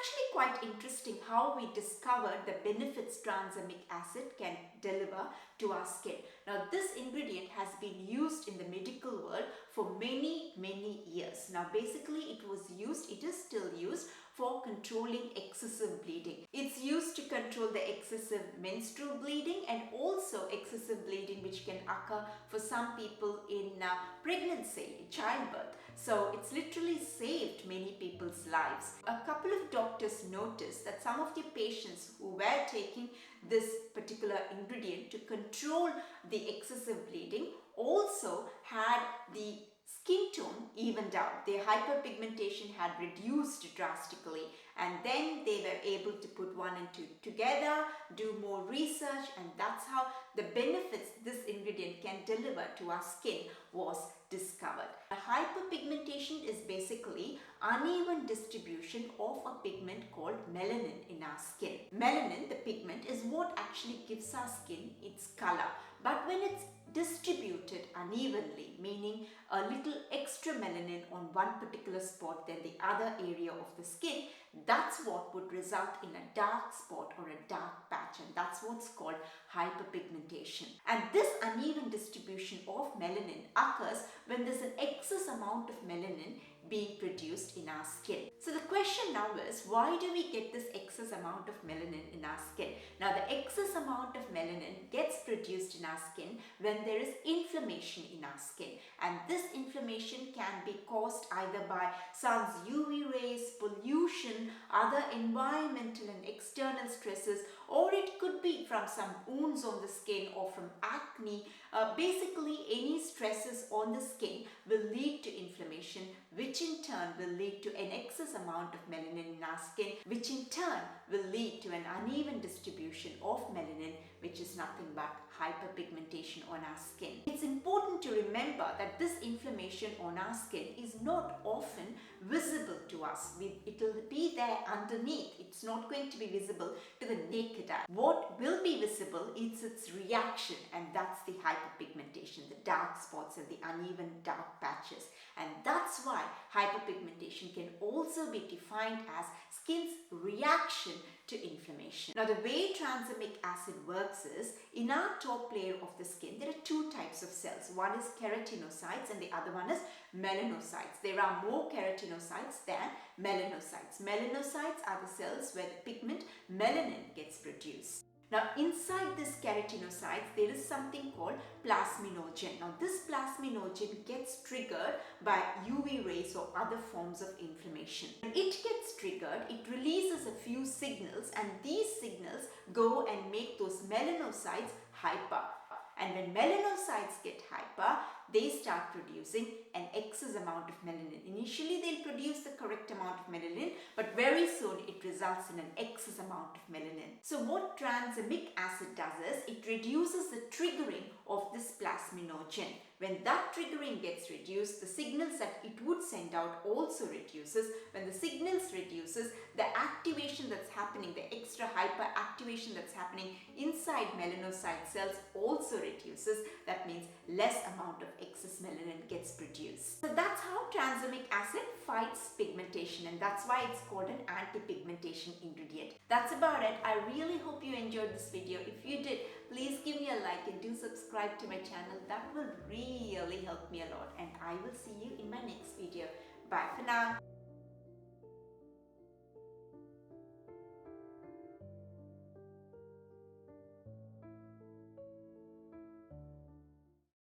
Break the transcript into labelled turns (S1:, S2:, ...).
S1: actually quite interesting how we discovered the benefits tranexamic acid can deliver to our skin. Now, this ingredient has been used in the medical world for many years. Now, basically it is still used for controlling excessive bleeding. It's used to control the excessive menstrual bleeding and also excessive bleeding which can occur for some people in pregnancy, childbirth. So it's literally saved many people's lives. A couple of doctors noticed that some of the patients who were taking this particular ingredient to control the excessive bleeding also had the skin tone evened out. Their hyperpigmentation had reduced drastically, and then they were able to put one and two together, do more research, and that's how the benefits this ingredient can deliver to our skin was discovered. Hyperpigmentation is basically uneven distribution of a pigment called melanin in our skin. Melanin, the pigment, is what actually gives our skin its color. But when it's distributed unevenly, meaning a little extra melanin on one particular spot than the other area of the skin, that's what would result in a dark spot or a dark patch, and that's what's called hyperpigmentation. And this uneven distribution of melanin occurs when there's an excess amount of melanin being produced in our skin. So the question now is, why do we get this excess amount of melanin in our skin? Now, the excess amount of melanin gets produced in our skin when there is inflammation in our skin, and this inflammation can be caused either by sun's UV rays, pollution, other environmental and external stresses, or it could be from some wounds on the skin or from acne. Basically, any stresses on the skin will lead to inflammation, which in turn will lead to an excess amount of melanin in our skin, which in turn will lead to an uneven distribution of melanin, which is nothing but hyperpigmentation on our skin. It's important to remember that this inflammation on our skin is not often visible to us. It'll be there underneath. It's not going to be visible to the naked eye. What will be visible is its reaction, and that's the hyperpigmentation, the dark spots and the uneven dark patches. And that's why hyperpigmentation can also be defined as skin's reaction to inflammation. Now, the way tranexamic acid works is, in our top layer of the skin, there are two types of cells. One is keratinocytes and the other one is melanocytes. There are more keratinocytes than melanocytes. Melanocytes are the cells where the pigment melanin gets produced. Now, inside this keratinocytes, there is something called plasminogen. Now, this plasminogen gets triggered by UV rays or other forms of inflammation. When it gets triggered, it releases a few signals, and these signals go and make those melanocytes hyper. And when melanocytes get hyper, they start producing an excess amount of melanin. Initially, they'll produce the correct amount of melanin, but very soon it results in an excess amount of melanin. So what tranexamic acid does is, it reduces the triggering of this plasminogen. When that triggering gets reduced, the signals that it would send out also reduces. When the signals reduces, the activation that's happening, the extra hyperactivation that's happening inside melanocyte cells also reduces. That means less amount of excess melanin gets produced. So that's how tranexamic acid fights pigmentation, and that's why it's called an anti-pigmentation ingredient. That's about it. I really hope you enjoyed this video. If you did, please give me a like and do subscribe to my channel. That will really help me a lot, and I will see you in my next video. Bye for now.